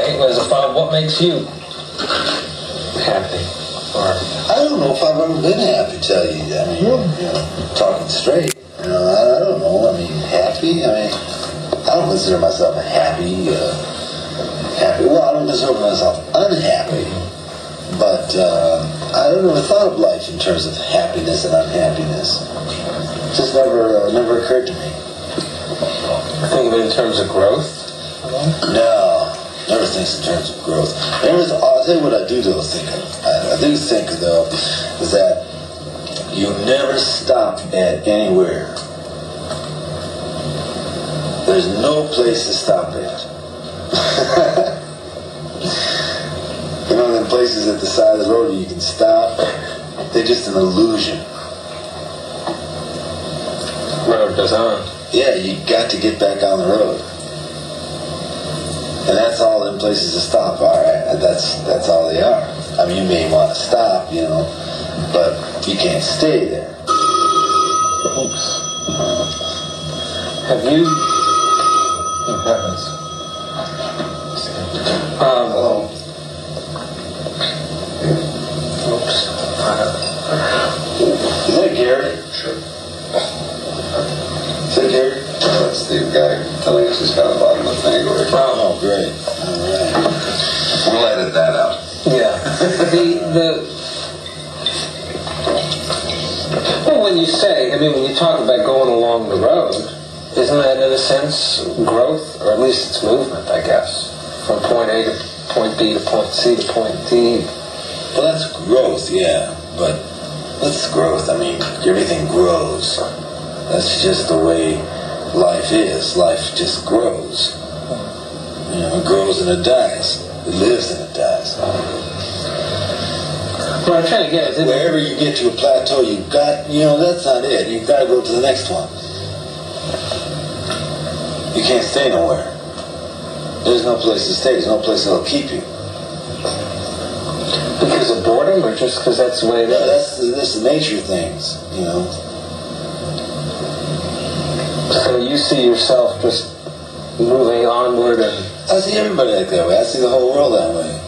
say was about what makes you happy. Or I don't know if I've ever been happy, tell you. I mean, you know, talking straight. You know, I don't know. I mean, happy. I mean, I don't consider myself happy. Well, I don't consider myself unhappy. But I don't never thought of life in terms of happiness and unhappiness. It just never occurred to me. think of it in terms of growth? No, never thinks in terms of growth. I'll tell you what I do though think of. I do think though is that you never stop at anywhere. There's no place to stop at. You know, them places at the side of the road you can stop, they're just an illusion. Road goes on. Yeah, you got to get back on the road. And that's all them places to stop are. Right? That's all they are. I mean, you may want to stop, you know, but you can't stay there. Oops. Have you... Oh, heavens. Oops. Is that Gary? Sure. Is that Gary? That's the guy telling us he's got a bottom of the thing. Oh, great. All right. We'll edit that out. Yeah. Well, when you say, I mean, when you talk about going along the road, isn't that in a sense growth, or at least it's movement, I guess, from point A to point B to point C to point D? Well, that's growth, yeah. But what's growth? I mean, everything grows. That's just the way life is. Life just grows. You know, it grows and it dies. It lives and it dies. What I'm trying to get is... Wherever you get to a plateau, you've got, you know, that's not it. You've got to go to the next one. You can't stay nowhere. There's no place to stay. There's no place that'll keep you. Because of boredom, or just because that's the way it is? No, that's the nature of things, you know. So you see yourself just moving onward and... I see everybody like that way. I see the whole world that way.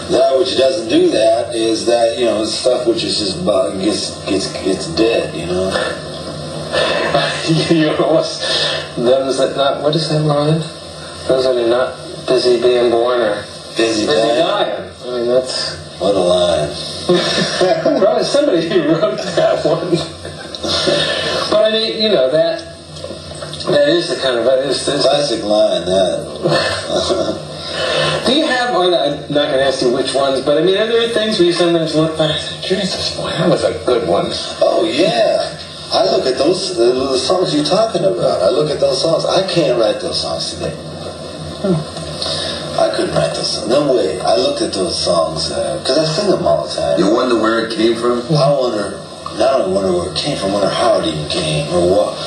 That which doesn't do that is that, you know, stuff which is just gets dead, you know. You almost, those that not, what is that line? Those that are not busy being born or busy dying. I mean, that's... What a line. Somebody wrote that one. But I mean, you know, that is the kind of... Classic line, that. Do you have, or I'm not going to ask you which ones, but I mean, are there things where you sometimes look back and say, Jesus, boy, that was a good one? Oh, yeah. I look at those, the songs you're talking about. I look at those songs. I can't write those songs today. I couldn't write those songs. No way. I looked at those songs, because I sing them all the time. You wonder where it came from? I wonder, not only wonder where it came from, I wonder how it even came, or what,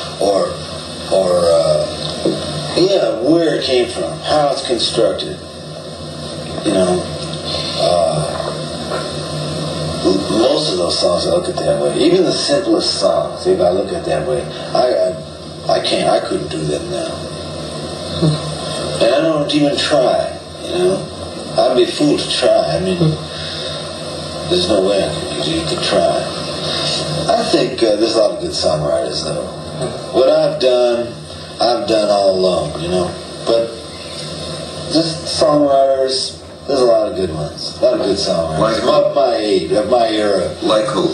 yeah, where it came from, how it's constructed. You know, most of those songs I look at that way. Even the simplest songs, if I look at that way, I couldn't do that now. And I don't even try, you know. I'd be a fool to try. I mean, there's no way you could try. I think there's a lot of good songwriters, though. What I've done all alone, you know. But just songwriters, there's a lot of good ones. A lot of good songwriters. Of my age, of my era. Like who?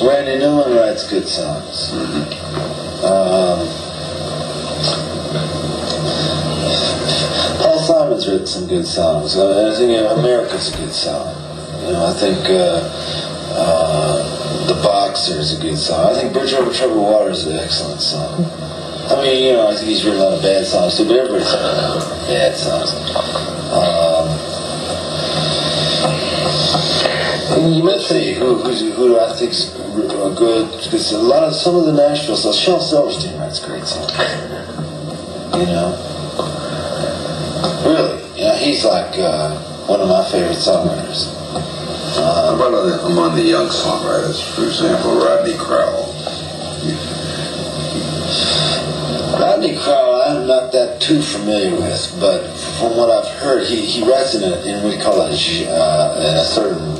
Randy Newman writes good songs. Paul Simon's written some good songs. I think America's a good song. You know, I think The Boxer is a good song. I think Bridge Over Troubled Water is an excellent song. I mean, you know, I think he's written a lot of bad songs too, but everybody's written bad songs. Let's see, who do I think is good? Because some of the Nashville stuff, Shel Silverstein writes great songs. You know? Really. Yeah, he's like one of my favorite songwriters. How about among the young songwriters? For example, Rodney Crowell. Rodney Crowell, I'm not that too familiar with, but from what I've heard, he writes in what you call it, in a certain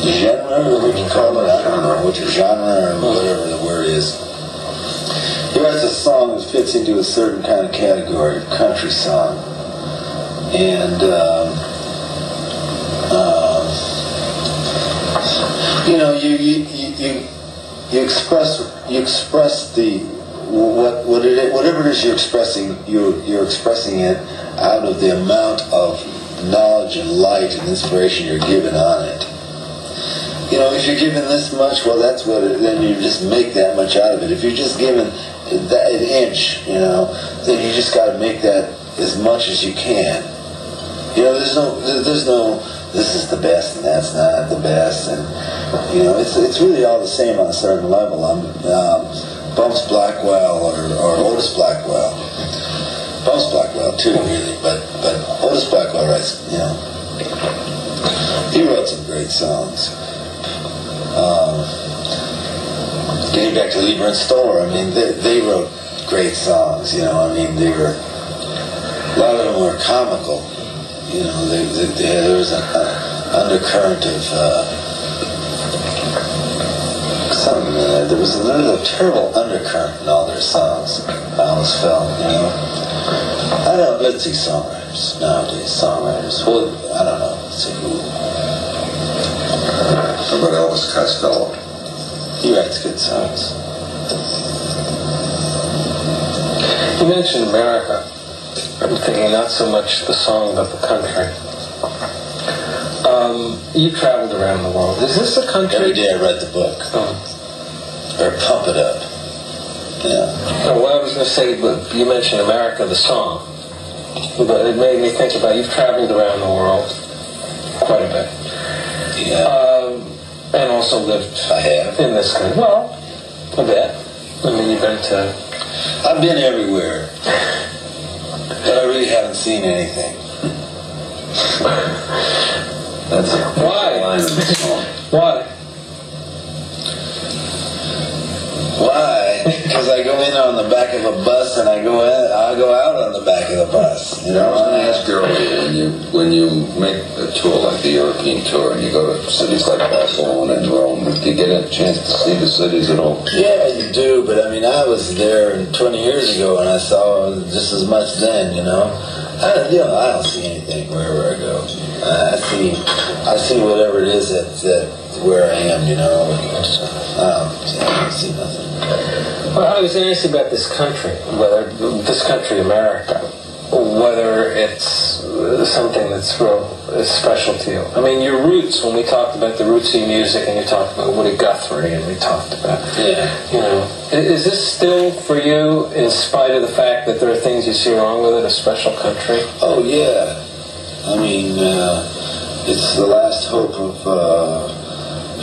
genre, or what you call it, I don't know, which genre or whatever the word is. He writes a song that fits into a certain kind of category, country song, and you know, you express the whatever it is you're expressing. You're expressing it out of the amount of knowledge and light and inspiration you're given on it. You know, if you're given this much, well, that's what then you just make that much out of it. If you're just given that an inch, you know, then you just got to make that as much as you can. You know, there's no this is the best and that's not the best, and you know, it's really all the same on a certain level. Bumps Blackwell or Otis Blackwell. Bumps Blackwell too, really, but Otis Blackwell writes, you know, he wrote some great songs. Getting back to Lieber and Stoller, I mean, they wrote great songs, you know, I mean, a lot of them were comical, you know, there was an undercurrent of something, there was a terrible undercurrent in all their songs, I always felt, you know. I don't, let's see, songwriters, well, I don't know, let's see who. How about Elvis Costello? He writes good songs. You mentioned America. I'm thinking not so much the song, but the country. You traveled around the world. Is this a country? Every day I read the book. Or Pump It Up. Yeah. No, what I was going to say, but you mentioned America, the song. But it made me think about, you've traveled around the world quite a bit. Yeah. And also lived in this country. Well, a bit. I mean, you've been to... I've been everywhere. But I really haven't seen anything. That's a Why? line in the song. Why? Why? Because I go in on the back of a bus and I go out on the back of the bus. You know, I was going to ask you earlier, when you make a tour like the European tour and you go to cities like Barcelona and Rome, do you get a chance to see the cities at all? Yeah, you do, but I mean, I was there 20 years ago and I saw just as much then, you know. I don't see anything wherever I go. I see whatever it is that where I am, you know. I don't see nothing. Well, I was interested about this country, whether this country, America, whether it's something that's real special to you. I mean, your roots, when we talked about the roots of your music, and you talked about Woody Guthrie, and we talked about, you know, is this still for you, in spite of the fact that there are things you see wrong with it, a special country? Oh, yeah. I mean, it's the last hope of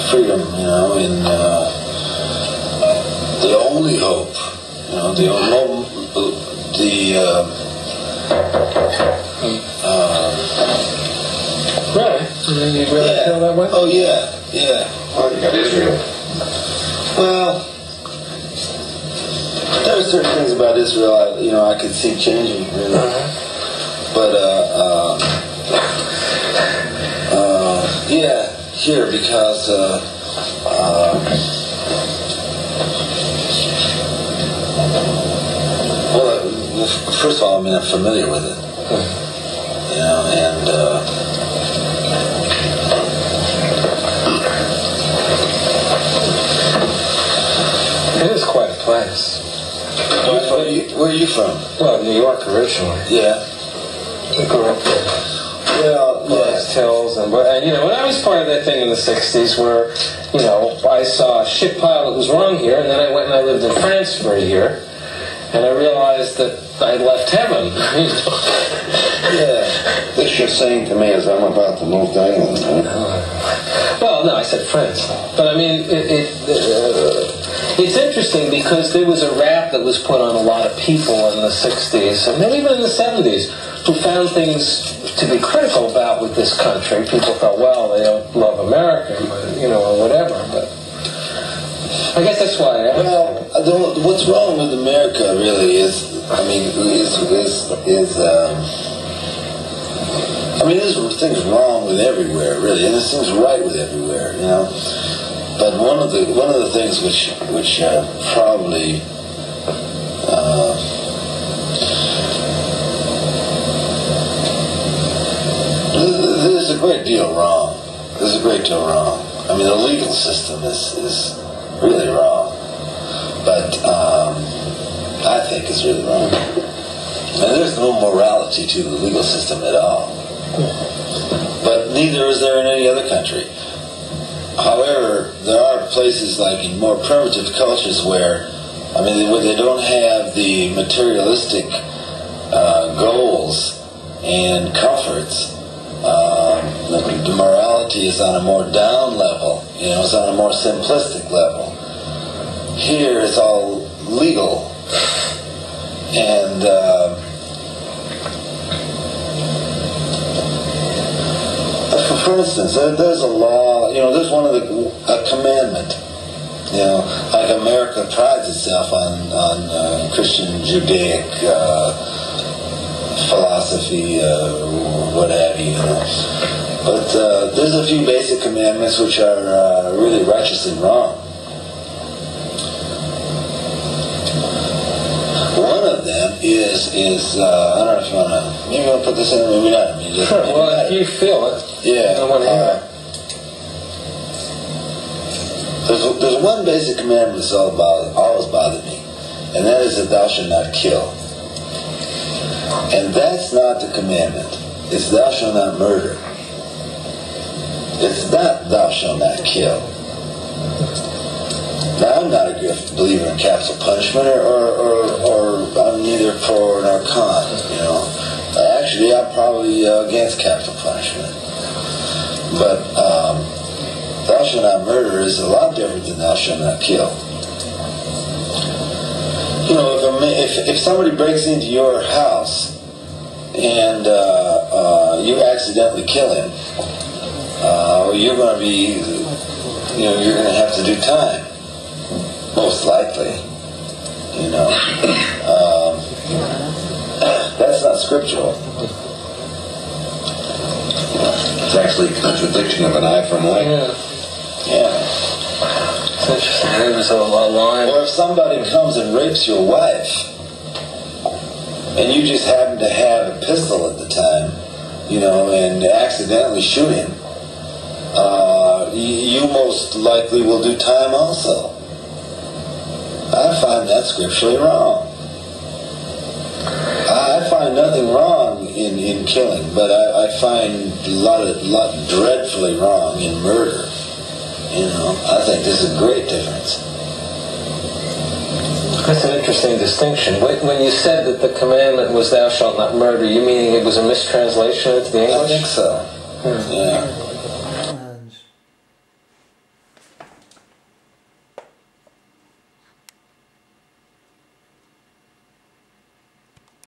freedom, you know, and the only hope, you know, Really? I mean, you really feel that way? Oh, yeah. Well, you got Israel. Well, there are certain things about Israel I could see changing, really. But, yeah, here, because, well, first of all, I mean, I'm familiar with it. You know, and, it is quite a place. where are you from? Well, New York originally. Yeah. I grew up there. Well, Forest Hills, and you know, and I was part of that thing in the 60s where, you know, I saw a ship pile that was wrong here, and then I went and I lived in France for a year, and I realized that I had left heaven. yeah. This you're saying to me is I'm about to move to England, huh? Well, no, I said France. But I mean, it's interesting because there was a rap that was put on a lot of people in the 60s, and then even in the 70s, who found things to be critical about with this country. People thought, well, they don't love America, you know, or whatever. But I guess that's why I asked. Well, what's wrong with America really is, I mean, there's things wrong with everywhere, really, and there's things right with everywhere, you know. But one of the things which probably there's a great deal wrong. There's a great deal wrong. I mean, the legal system is really wrong, but I think it's really wrong. And there's no morality to the legal system at all. But neither is there in any other country. However, there are places like in more primitive cultures where, I mean, where they don't have the materialistic goals and comforts. The morality is on a more down level, you know, it's on a more simplistic level. Here it's all legal. And for instance, there's a law, you know, there's a commandment. You know, like America prides itself on Christian Judaic philosophy, what have you, you know. But there's a few basic commandments which are really righteously wrong. One of them is I don't know if you want to, maybe you want to put this in, maybe not. I mean, sure, well, if you feel it, yeah. I want to hear it. There's one basic commandment that's always bothered me, and that is that thou shalt not kill. And that's not the commandment. It's thou shalt not murder. It's not thou shalt not kill. Now, I'm not a believer in capital punishment, or I'm neither for nor con, you know. Actually, I'm probably against capital punishment. But thou shalt not murder is a lot different than thou shalt not kill. You know, if somebody breaks into your house and you accidentally kill him, you're going to be, you know, you're going to have to do time. Most likely, you know. That's not scriptural. It's actually a contradiction of an eye for an eye. Yeah. It's interesting. There was a line. Or if somebody comes and rapes your wife, and you just happen to have a pistol at the time, you know, and accidentally shoot him, you most likely will do time also. I find that scripturally wrong. I find nothing wrong in killing, but I find a lot dreadfully wrong in murder. You know, I think there's a great difference. That's an interesting distinction. When you said that the commandment was thou shalt not murder, you meaning it was a mistranslation into the English? I think so. Yeah.